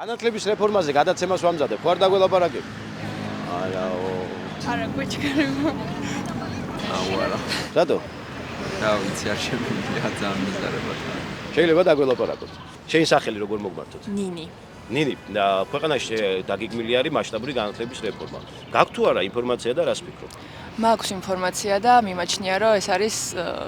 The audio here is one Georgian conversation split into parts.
განათლების რეფორმაზე გადაცემას ვამზადებ, ხო არ დაგველაპარაკებ? არა, გვეჩქარება. არა. რატო? რა ვიცი, არ შემიძლია ძალიან მიზარებად. შეიძლება დაგველაპარაკოთ. შენი სახელი როგორ მოგმართოთ? ნინი. ნინი, ქვეყანაში დაგეგმილი არის მასშტაბური განათლების რეფორმა. გაქვთ თუ არა ინფორმაცია და რას ფიქრობ? მაქვს ინფორმაცია და მიმაჩნია, რომ ეს არის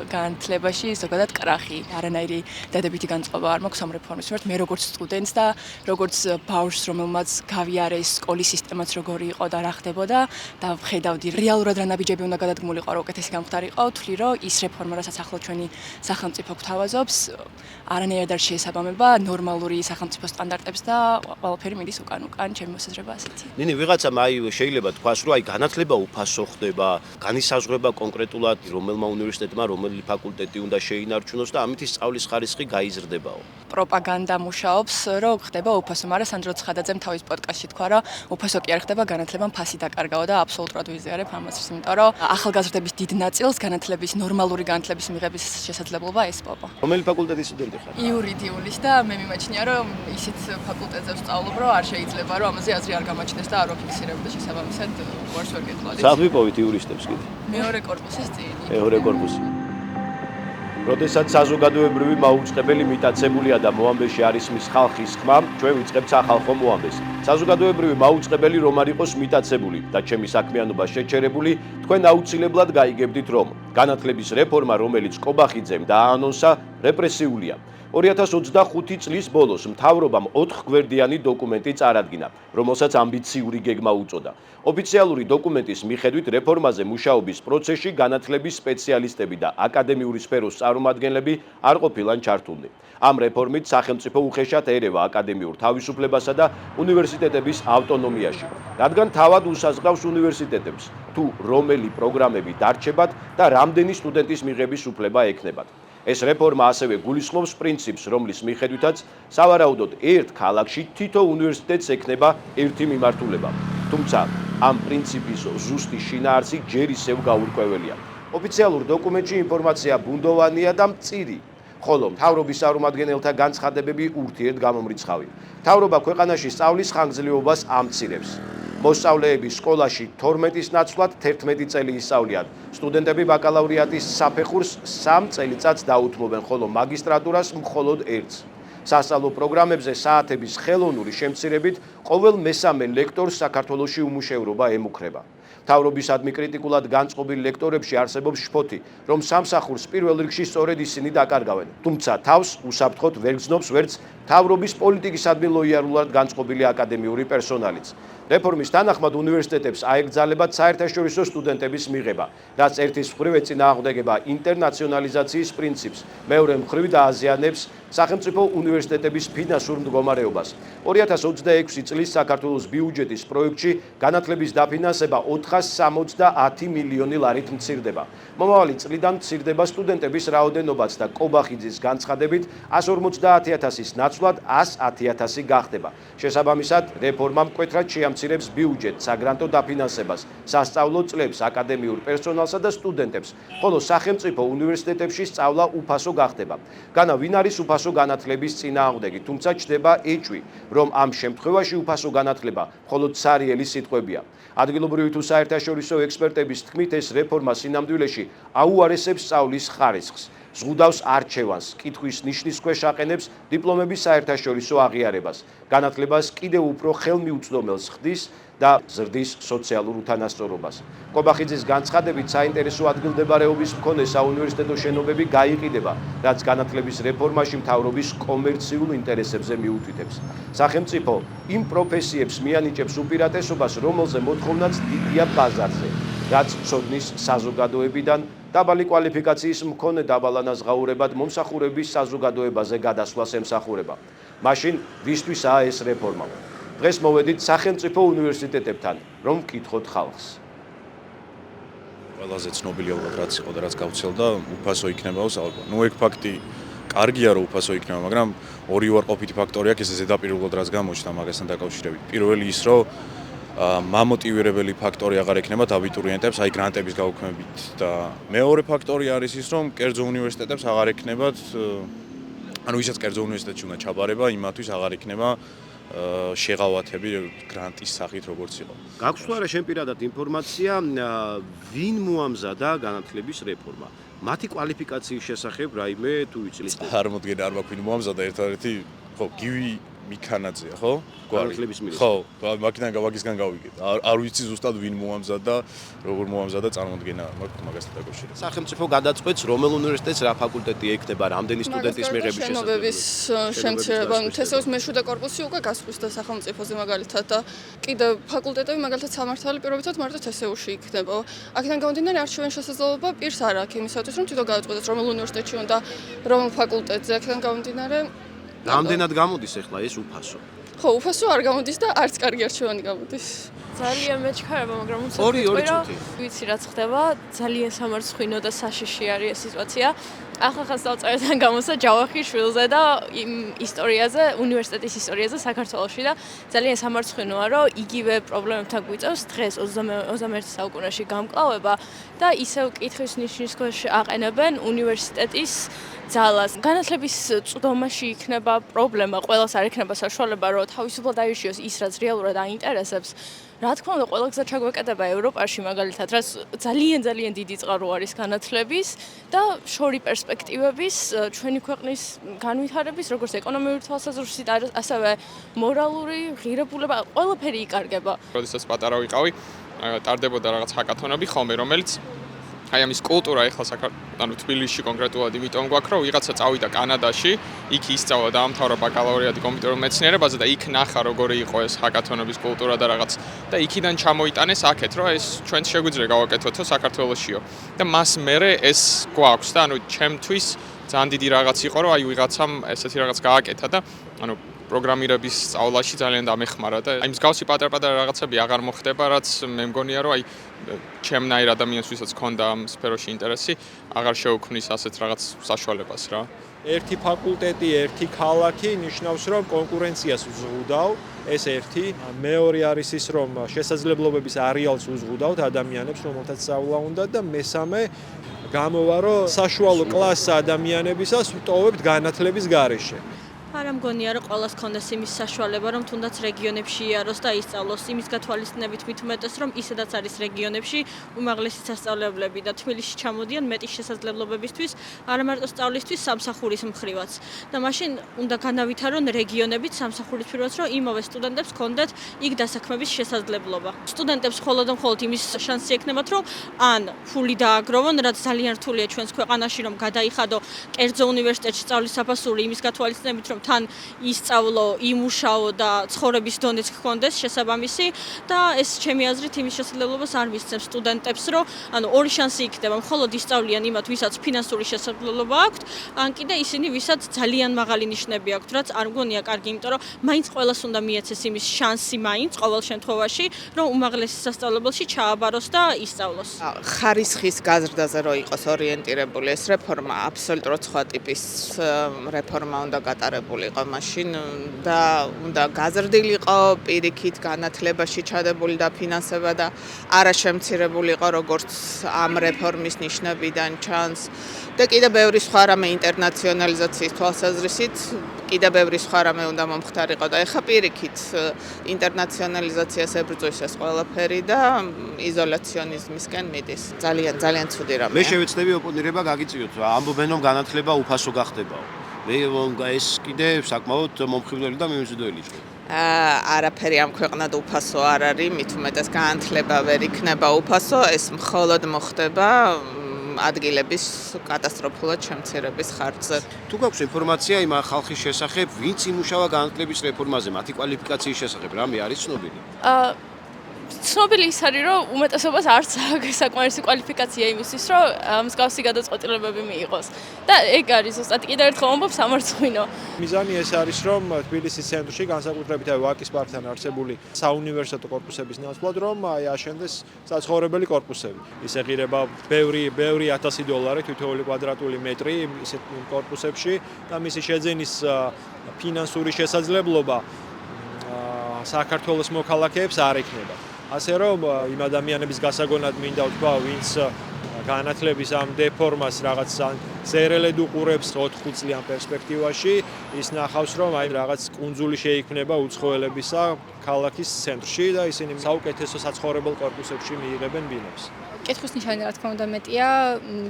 განათლებაში ზოგადად კრახი. არანაირი დადებითი განწყობა არ მაქვს ამ რეფორმის მიმართ. მე როგორც სტუდენტს და როგორც ბავშვს, რომელმაც გავიარეს სკოლის სისტემაც როგორი იყო და რა ხდებოდა და ვხედავდი რეალურად რა ნაბიჯები უნდა გადადგმულიყო, რომ უკეთესი გამხდარიყო, ვთვლი, რომ ის რეფორმა, რასაც ახლა ჩვენი სახელმწიფო გვთავაზობს, არანაირად არ შეესაბამება ნორმალური სახელმწიფო სტანდარტებს და ყველაფერი მიდის უკან ჩემი მოსაზრება ასეთი. ნინი, ვიღაცამ შეიძლება თქვას, რომ განათლება უფასო ხდება, განისაზღვრება კონკრეტულად რომელმა უნივერსიტეტმა რომელი ფაკულტეტი უნდა შეინარჩუნოს და ამით სწავლის ხარისხი გაიზრდებაო. პროპაგანდა მუშაობს, რომ ხდება უფასო, მაგრამ სანდრო ცხადაძემ თავის პოდკასტში თქვა, რომ უფასო კი არ ხდება, განათლებამ ფასი დაკარგაო და აბსოლუტურად ვიზიარებ ამას, იმიტომ რომ ახალგაზრდების დიდ ნაწილს განათლების ნორმალური განათლების მიღების შესაძლებლობა ესპობა. რომელი ფაკულტეტის სტუდენტი ხარ? იურიდიულის და მე მიმაჩნია, რომ ისეთ ფაკულტეტზე ვსწავლობ, რომ არ შეიძლება, რომ ამაზე აზრი არ გამაჩნდეს და არ ვაფიქსირებ და შესაბამისად უარს ვერ გეტყოდით. სად ვიპოვით იურისტებს კიდე? მეორე კორპუსის წინი. მეორე კორპუსი. როდესაც საზოგადოებრივი მაუწყებელი მიტაცებულია და მოამბეში არის მის ხალხის ხმა, ჩვენ ვიწყებთ სახალხო მოამბეს. საზოგადოებრივი მაუწყებელი რომ არ იყოს მიტაცებული და ჩემი საქმიანობა შეჩერებული, თქვენ აუცილებლად გაიგებდით, რომ განათლების რეფორმა, რომელიც კობახიძემ დააანონსა, რეპრესიულია. 2025 წლის ბოლოს მთავრობამ 4 გვერდიანი დოკუმენტი წარადგინა, რომელსაც ამბიციური გეგმა უწოდა. ოფიციალური დოკუმენტის მიხედვით რეფორმაზე მუშაობის პროცესში განათლების სპეციალისტები და აკადემიური სფეროს წარმომადგენლები არ ყოფილან ჩართულნი. ამ რეფორმით სახელმწიფო უხეშად ერევა აკადემიურ თავისუფლებასა და უნივერსიტეტების ავტონომიაში, რადგან თავად უსაზღვრავს უნივერსიტეტებს, თუ რომელი პროგრამები დარჩებათ და რამდენი სტუდენტის მიღების უფლება ექნებათ. ეს რეფორმა ასევე გულისხმობს პრინციპს, რომლის მიხედვითაც სავარაუდოდ ერთ ქალაქში თითო უნივერსიტეტს ექნება ერთი მიმართულება. თუმცა ამ პრინციპის ზუსტი შინაარსი ჯერ ისევ გაურკვეველია. ოფიციალურ დოკუმენტში ინფორმაცია ბუნდოვანია და მწირი, ხოლო მთავრობის წარმომადგენელთა განცხადებები ურთიერთგამომრიცხავი. მთავრობა ქვეყანაში სწავლის ხანგრძლივობას ამცირებს. მოსწავლეები სკოლაში 12-ის ნაცვლად 11 წელი ისწავლიან. სტუდენტები ბაკალავრიატის საფეხურს 3 წელიწადს დაუთმობენ, ხოლო მაგისტრატურას მხოლოდ 1-ს. სასწავლო პროგრამებზე საათების ხელოვნური შემცირებით ყოველ მესამე ლექტორს საქართველოში უმუშევრობა ემუქრება. მთავრობისადმი კრიტიკულად განწყობილ ლექტორებში არსებობს შფოთი, რომ სამსახურს პირველ რიგში სწორედ ისინი დაკარგავენ. თუმცა თავს უსაფრთხოდ ვერ გრძნობს ვერც მთავრობის პოლიტიკისადმი ლოიალურად განწყობილი აკადემიური პერსონალიც. რეფორმის თანახმად უნივერსიტეტებს აეკრძალებათ საერთაშორისო სტუდენტების მიღება, რაც ერთის მხრივ ეწინააღმდეგება ინტერნაციონალიზაციის პრინციპს, მეორე მხრივ დააზიანებს სახელმწიფო უნივერსიტეტების ფინანსურ მდგომარეობას. 2026 წლის საქართველოს ბიუჯეტის პროექტში განათლების დაფინანსება 470 მილიონი ლარით მცირდება. მომავალი წლიდან მცირდება სტუდენტების რაოდენობაც და კობახიძის განცხადებით 150.000-ის ნაცვლად 110.000 გახდება. შესაბამისად, რეფორმა მკვეთრად შეამცირებს ბიუჯეტს, საგრანტო დაფინანსებას, სასწავლო წლებს, აკადემიურ პერსონალსა და სტუდენტებს, ხოლო სახელმწიფო უნივერსიტეტებში სწავლა უფასო გახდება. განა ვინ არის უფასო განათლების წინააღმდეგი, თუმცა ჩნდება ეჭვი, რომ ამ შემთხვევაში უფასო განათლება მხოლოდ ცარიელი სიტყვებია. ადგილობრივი თუ საერთაშორისო ექსპერტების თქმით, ეს რეფორმა სინამდვილეში აუარესებს სწავლის ხარისხს. ზღუდავს არჩევანს, კითხვის ნიშნის ქვეშ აყენებს დიპლომების საერთაშორისო აღიარებას, განათლებას კიდევ უფრო ხელმიუწვდომელს ხდის და ზრდის სოციალურ უთანასწორობას. კობახიძის განცხადებით საინტერესო ადგილმდებარეობის მქონე საუნივერსიტეტო შენობები გაიყიდება, რაც განათლების რეფორმაში მთავრობის კომერციულ ინტერესებზე მიუთითებს. სახელმწიფო იმ პროფესიებს მიანიჭებს უპირატესობას, რომელზე მოთხოვნაც დიდია ბაზარზე, რაც ცოდნის საზოგადოებიდან დაბალი კვალიფიკაციის მქონე დაბალანაზღაურებად მომსახურების საზოგადოებაზე გადასვლას ემსახურება. მაშინ ვისთვისაა ეს რეფორმა? დღეს მოვედით სახელმწიფო უნივერსიტეტებთან, რომ ვკითხოთ ხალხს. ყველაზე ცნობილი ალბათ რაც იყო და რაც გავცელდა, უფასო იქნებაო ალბათ. ეგ ფაქტი კარგია რომ უფასო იქნება, მაგრამ ორი უარყოფითი ფაქტორი აქვს, ეს ზედაპირულად რაც გამოჩნდა მაგასთან დაკავშირებით. პირველი ის, რომ მამოტივირებელი ფაქტორი აღარ ექნებათ აბიტურიენტებს, აი გრანტების გაუქმებით და მეორე ფაქტორი არის ის, რომ კერძო უნივერსიტეტებს აღარ ექნებათ, ანუ ვისაც კერძო უნივერსიტეტში უნდა ჩაბარება, იმათვის აღარ ექნება შეღავათები გრანტის სახით როგორც იყო. გაქვს თუ არა შენ პირადად ინფორმაცია, ვინ მოამზადა განათლების რეფორმა? მათი კვალიფიკაციის შესახებ რაიმე თუ იცით? არ მოდგენ არ მაქვს ვინ მოამზადა ერთადერთი ხო გივი მიქანაძეა ხო? განათლების მინისტრი. ხო, მაგიდან გავაგისგან გავიგეთ. არ ვიცი ზუსტად ვინ მოამზადა, როგორ მოამზადა წარმოდგენა მაქვს მაგასთან დაკავშირებით. სახელმწიფო გადაწყვეტს რომელ უნივერსიტეტს რა ფაკულტეტი ექნება, რამდენი სტუდენტის მიღების შენობების შემცირება, თესეულის მეშვიდე კორპუსი უკვე გასხვისდა სახელმწიფოზე მაგალითად და კიდე ფაკულტეტები მაგალითად სამართალი პირობითად მარტო თესეულში იქნება. აქედან გამომდინარე არჩევენ შესაძლებლობა პირს არ აქვს იმისათვის რომ თვითონ გადაწყვეტოს რომელ უნივერსიტეტში უნდა რომელ ფაკულტეტზე. აქედან გამომდინარე რამდენად გამოდის ახლა ეს უფასო? ხო, უფასო არ გამოდის და არც კარგი არჩევანი გამოდის. ძალიან მეჩქარება, მაგრამ ორი წუთი. ვიცი რაც ხდება, ძალიან სამარცხვინო და საშიში არის ეს სიტუაცია. ახალ წელწადთან გამოსა ჯავახი შვილზე და იმ ისტორიაზე, უნივერსიტეტის ისტორიაზე საქართველოში და ძალიან სამარცხვინოა, რომ იგივე პრობლემებთან გვიწევს დღეს 21 საუკუნეში გამკლავება და ისევ კითხვის ნიშნის ქვეშ აყენებენ უნივერსიტეტის ძალას. განათლების წვდომაში იქნება პრობლემა, ყველას არ იქნება საშუალება, რომ თავისუფლად აირჩიოს ის, რაც რეალურად აინტერესებს. რა თქმა უნდა, ყველა გზა ჩაგვეკეთება ევროპაში მაგალითად, რაც ძალიან დიდი წყარო არის განათლების და შორი პერსპექტივების, ჩვენი ქვეყნის განვითარების, როგორც ეკონომიური თვალსაზრისით, ასევე მორალური ღირებულება, ყველაფერი იკარგება. როდესაც პატარა ვიყავი, ტარდებოდა რაღაც ჰაკათონები ხოლმე, რომელიც აი ამის კულტურა ეხლა ანუ თბილისში კონკრეტულად იმიტომ გვაქვს, რომ ვიღაცა წავიდა კანადაში, იქ ისწავლა დაამთავრა ბაკალავრიატი კომპიუტერულ მეცნიერებაზე და იქ ნახა როგორი იყო ეს ჰაკათონების კულტურა და რაღაც და იქიდან ჩამოიტანეს აქეთ, რომ ეს ჩვენც შეგვიძლია გავაკეთოთო საქართველოსშიო. და მას მერე ეს გვაქვს და ანუ ჩემთვის ძალიან დიდი რაღაც იყო, რომ აი ვიღაცამ ესეთი რაღაც გააკეთა და ანუ პროგრამირების სწავლაში ძალიან დამეხმარა და აი მსგავსი პატარ-პატარა რაღაცები აღარ მოხდება, რაც მე მგონია, რომ აი ჩემნაირ ადამიანს, ვისაც ჰქონდა ამ სფეროში ინტერესი, აღარ შეუქმნის ასეთ რაღაც საშუალებას რა. ერთი ფაკულტეტი, ერთი ქალაქი ნიშნავს, რომ კონკურენციას უზღუდავ, ეს ერთი. მეორე არის ის, რომ შესაძლებლობების არეალს უზღუდავთ ადამიანებს, რომელთაც სწავლა უნდა და მესამე გამოვა, რომ საშუალო კლასის ადამიანებისას ვტოვებთ განათლების გარეშე. არ მგონია რომ ყველას ქონდეს იმის საშუალება რომ თუნდაც რეგიონებში იაროს და ისწავლოს იმის გათვალისწინებით მით უმეტეს რომ ისედაც არის რეგიონებში უმაღლესი სასწავლებლები და თბილისში ჩამოდიან მეტის შესაძლებლობებისთვის არა მარტო სწავლისთვის სამსახურის მხრივაც და მაშინ უნდა განავითარონ რეგიონებით სამსახურის მხრივაც რომ იმავე სტუდენტებს ქონდეთ იქ დასაქმების შესაძლებლობა სტუდენტებს მხოლოდ იმის შანსი ექნებათ რომ ან ფული დააგროვონ რაც ძალიან რთულია ჩვენს ქვეყანაში რომ გადაიხადო კერძო უნივერსიტეტში სწავლის საფასური იმის გათვალისწინებით რომ თან ისწავლო, იმუშაო და ცხოვრების დონეც ჰქონდეს შესაბამისი და ეს ჩემი აზრით იმის შესაძლებლობას არ მისცემს სტუდენტებს, რომ ანუ ორი შანსი იქნება, მხოლოდ ისწავლიან იმათ, ვისაც ფინანსური შესაძლებლობა აქვთ, ან კიდე ისინი, ვისაც ძალიან მაღალი ნიშნები აქვთ, რაც არ მგონია კარგი, იმიტომ რომ მაინც ყველას უნდა მიეცეს იმის შანსი მაინც ყოველ შემთხვევაში, რომ უმაღლესი სასწავლებელში ჩააბაროს და ისწავლოს. ხარისხის გაზრდაზე რო იყოს ორიენტირებული ეს რეფორმა, აბსოლუტურად სხვა ტიპის რეფორმა უნდა გატარებულიყო მაშინ და უნდა გაზრდილიყო პირიქით განათლებაში ჩადებული და ფინანსება და არა შემცირებულიყო როგორც ამ რეფორმის ნიშნებიდან ჩანს და კიდევ ბევრი სხვა რამე ინტერნაციონალიზაციის თვალსაზრისით კიდევ ბევრი სხვა რამე უნდა მომხდარიყო და ეხა პირიქით ინტერნაციონალიზაციას ებრძვის ეს ყველაფერი და იზოლაციონიზმისკენ მიდის ძალიან ცუდი რამეა. მე შევეცდები ოპონირება გაგიწიოთ, ამბობენ რომ განათლება უფასო გახდებაო. მე ეს კიდე საკმაოდ მომხიბვლელი და მიმზიდველი იყო. არაფერი ამ ქვეყნად უფასო არ არის, მით უმეტეს განათლება ვერ იქნება უფასო, ეს მხოლოდ მოხდება ადგილების კატასტროფულად შემცირების ხარჯზე. თუ გაქვს ინფორმაცია იმ ხალხის შესახებ, ვინც იმუშავა განათლების რეფორმაზე, მათი კვალიფიკაციის შესახებ, რამე არის ცნობილი? ცნობილი ის არის, რომ უმეტესობას არც აქვს საკმარისი კვალიფიკაცია იმისთვის, რომ მსგავსი გადაწყვეტილებები მიიღოს. და ეგ არის ზუსტად კიდევ ერთხელ ვამბობ სამარცხვინო. მიზანი ეს არის, რომ თბილისის ცენტრში განსაკუთრებით ვაკის პარკთან არსებული საუნივერსიტეტო კორპუსების ნაცვლად, რომ აშენდეს საცხოვრებელი კორპუსები. ის ეღირება ბევრი $1000 თითოეული კვადრატული მეტრი ისეთ კორპუსებში და მისი შეძენის ფინანსური შესაძლებლობა საქართველოს მოქალაქეებს არ ექნება. ასე რომ იმ ადამიანების გასაგონად მინდა ვთქვა, ვინც განათლების ამ დეფორმას რაღაც ზერელედ უყურებს 4-5 წლიან პერსპექტივაში, ის ნახავს, რომ აი რაღაც კუნძული შეიქმნება უცხოელებისა ქალაქის ცენტრში და ისინი საუკეთესო საცხოვრებელ კორპუსებში მიიღებენ ბინებს. კითხვის ნიშანი რა თქმა უნდა მეტია,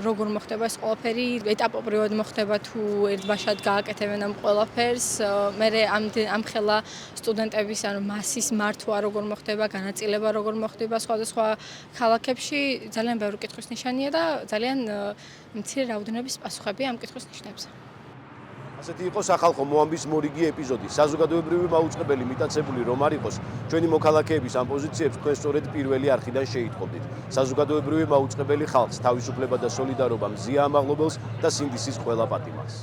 როგორ მოხდება ეს ყველაფერი, ეტაპობრივად მოხდება თუ ერთბაშად გააკეთებენ ამ ყველაფერს, მერე ამ ხელა სტუდენტების ანუ მასის მართვა როგორ მოხდება, განაწილება როგორ მოხდება სხვადასხვა ქალაქებში, ძალიან ბევრი კითხვის ნიშანია და ძალიან მცირე რაოდენობის პასუხები ამ კითხვის ნიშნებზე. ასეთი იყო სახალხო მოამბის მორიგი ეპიზოდი. საზოგადოებრივი მაუწყებელი მიტაცებული რომ არ იყოს, ჩვენი მოქალაქეების ამ პოზიციებს თქვენ სწორედ პირველი არხიდან შეიტყობდით. საზოგადოებრივი მაუწყებელი ხალხს, თავისუფლება და სოლიდარობა მზია ამაღლობელს და სინდისის ყველა პატიმარს.